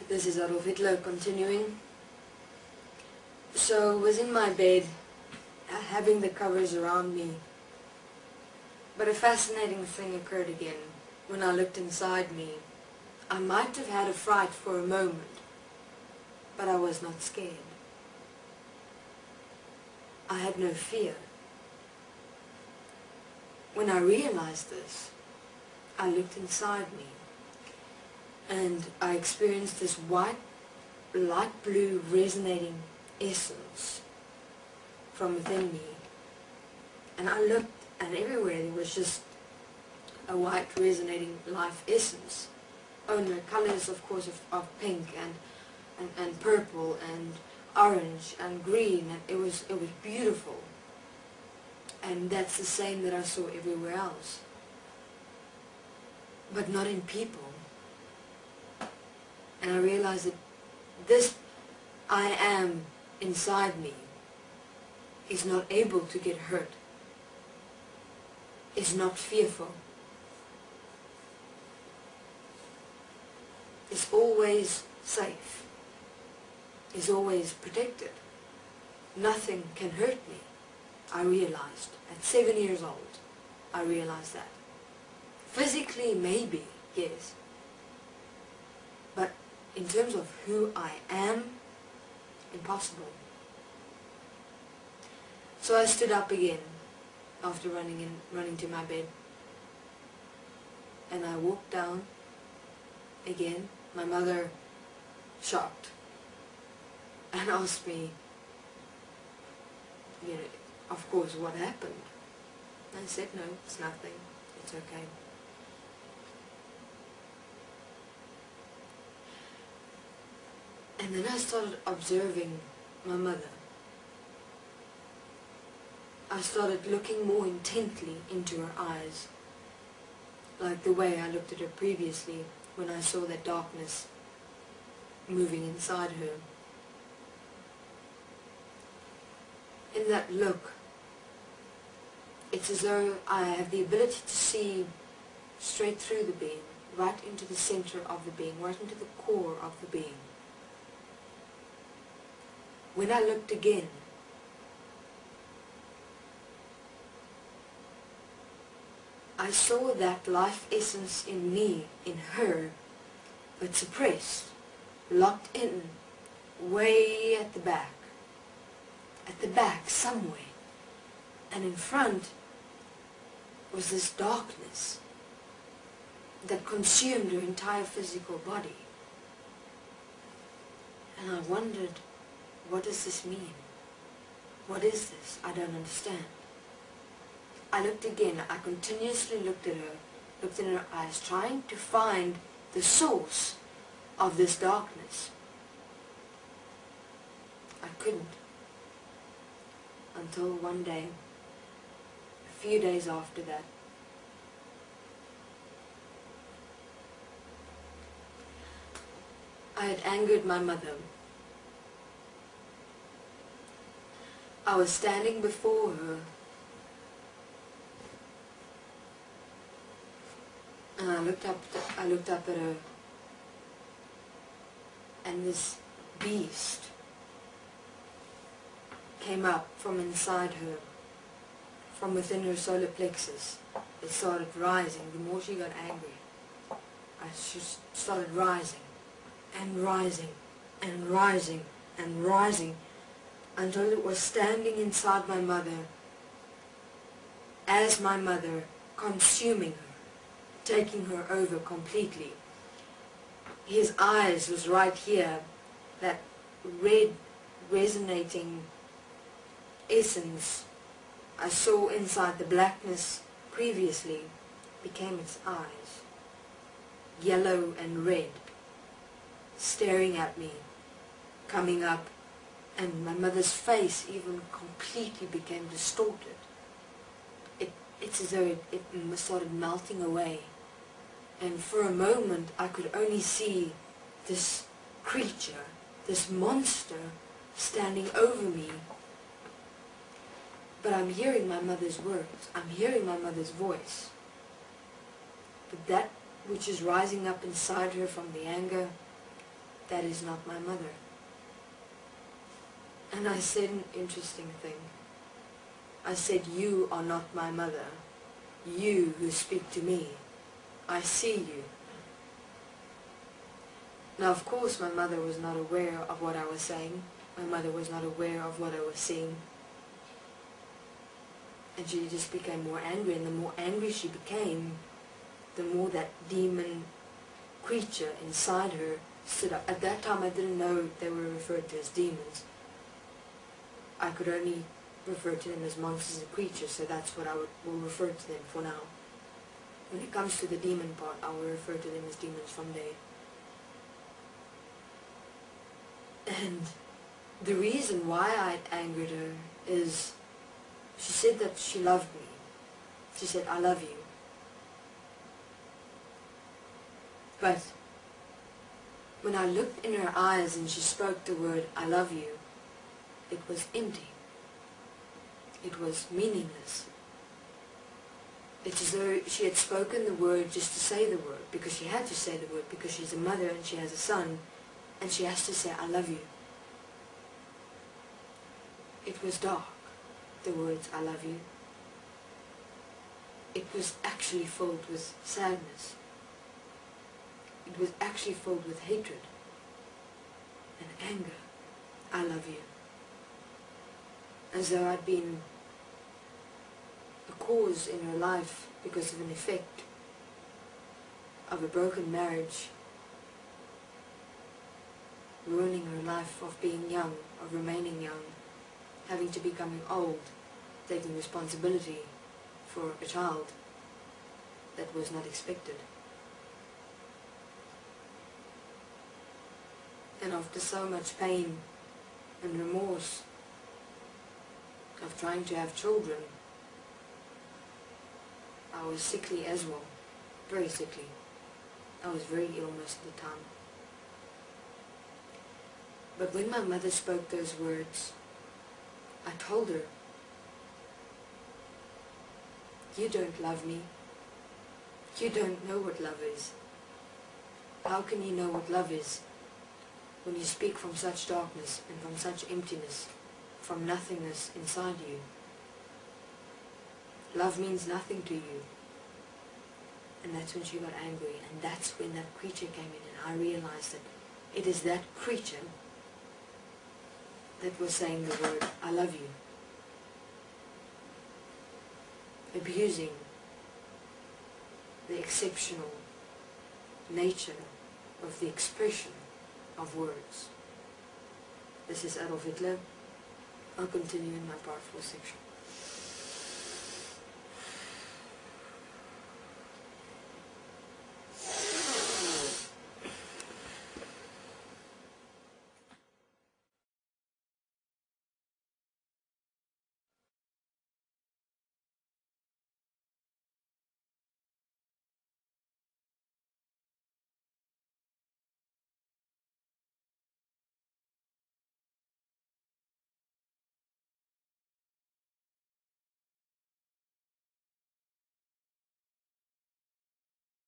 This is Adolf Hitler continuing. So I was in my bed, having the covers around me, but a fascinating thing occurred again. When I looked inside me, I might have had a fright for a moment, but I was not scared. I had no fear. When I realized this, I looked inside me, and I experienced this white, light blue resonating essence from within me. And I looked, and everywhere there was just a white resonating life essence. Oh, and the colors, of course, of pink and purple and orange and green, and it was beautiful. And that's the same that I saw everywhere else, but not in people. And I realized that this I am inside me is not able to get hurt, is not fearful, is always safe, is always protected. Nothing can hurt me. I realized at 7 years old, I realized that. Physically, maybe, yes. But in terms of who I am, impossible. So I stood up again after running to my bed. And I walked down again. My mother, shocked, and asked me, of course, what happened? I said, no, it's nothing. It's okay. And then I started observing my mother. I started looking more intently into her eyes, like the way I looked at her previously when I saw that darkness moving inside her. In that look, it's as though I have the ability to see straight through the being, right into the center of the being, right into the core of the being. When I looked again, I saw that life essence in me, in her, but suppressed, locked in, way at the back somewhere. And in front was this darkness that consumed her entire physical body. And I wondered, what does this mean? What is this? I don't understand. I looked again. I continuously looked at her, looked in her eyes, trying to find the source of this darkness. I couldn't. Until one day, a few days after that, I had angered my mother. I was standing before her, and I looked up at her, and this beast came up from inside her, from within her solar plexus. It started rising. The more she got angry, she started rising and rising and rising and rising until it was standing inside my mother, as my mother, consuming her, taking her over completely. His eyes was right here. That red resonating essence I saw inside the blackness previously became its eyes, yellow and red, staring at me, coming up, and my mother's face even completely became distorted. It's as though it started melting away, and for a moment I could only see this creature, this monster, standing over me. But I'm hearing my mother's words. I'm hearing my mother's voice. But that which is rising up inside her from the anger, that is not my mother. And I said an interesting thing. I said, you are not my mother. You who speak to me. I see you. Now, of course, my mother was not aware of what I was saying. My mother was not aware of what I was seeing. And she just became more angry, and the more angry she became, the more that demon creature inside her stood up. At that time, I didn't know they were referred to as demons. I could only refer to them as monsters and creatures, so that's what I will refer to them for now. When it comes to the demon part, I will refer to them as demons from there. And the reason why I angered her is she said that she loved me. She said, I love you. But when I looked in her eyes and she spoke the word, I love you, it was empty. It was meaningless. It's as though she had spoken the word just to say the word, because she had to say the word, because she's a mother and she has a son, and she has to say, I love you. It was dark, the words, I love you. It was actually filled with sadness. It was actually filled with hatred and anger. I love you. As though I'd been a cause in her life because of an effect of a broken marriage, ruining her life of being young, of remaining young, having to becoming old, taking responsibility for a child that was not expected. And after so much pain and remorse of trying to have children, I was sickly as well, very sickly. I was very ill most of the time. But when my mother spoke those words, I told her, you don't love me. You don't know what love is. How can you know what love is when you speak from such darkness and from such emptiness, from nothingness inside you? Love means nothing to you. And that's when she got angry, and that's when that creature came in, and I realized that it is that creature that was saying the word, I love you. Abusing the exceptional nature of the expression of words. This is Adolf Hitler. I'll continue in my part 4 section.